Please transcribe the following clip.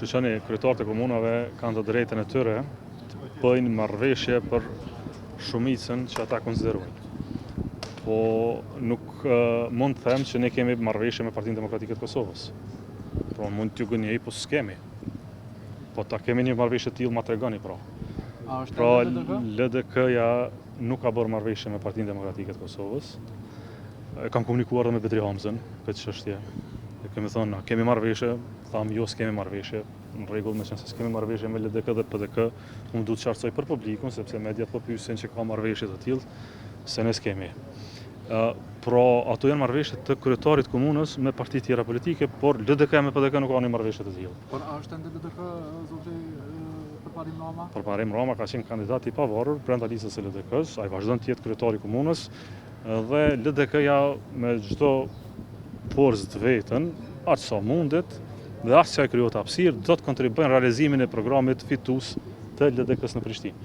Shqyqani, kryetarët e komunave kanë të drejtën e tyre të bëjnë marrëveshje për shumicën që ata konsiderojnë. Po nuk mund të them që ne kemi marrëveshje me Partinë Demokratike të Kosovës. Pra mund t'ju gënjej, po s'kemi. Po ta kemi një marrëveshje të tillë, ma tregoni pra. Pra LDK-ja nuk ka bërë marrëveshje me Partinë Demokratike të Kosovës. Kam komunikuar edhe me Bedri Hamzën për këtë çështje. Kemi thonë, kemi marrëveshje, thamë jo s'kemi marrëveshje, në rregull me qenë se s'kemi marrëveshje me LDK dhe PDK, unë duhet të qartësoj për publikun, sepse mediat po pyesin që ka marrëveshje të tillë, se ne s'kemi. Pra, ato janë marrëveshje të kryetarit komunës me parti tjera politike, por LDK me PDK nuk ka një marrëveshje të tillë. Por a është ende LDK zoti Përparim Rama? Përparim Rama ka qenë kandidat i pavarur brenda listës së LDK-s, ai vazhdon të jetë kryetari i komunës dhe LDK-ja me çdo forcë të vetën, aq sa mundet dhe aq sa krijohet hapësirë, do të kontribuojnë në realizimin e programit fitues të LDK-s në Prishtinë.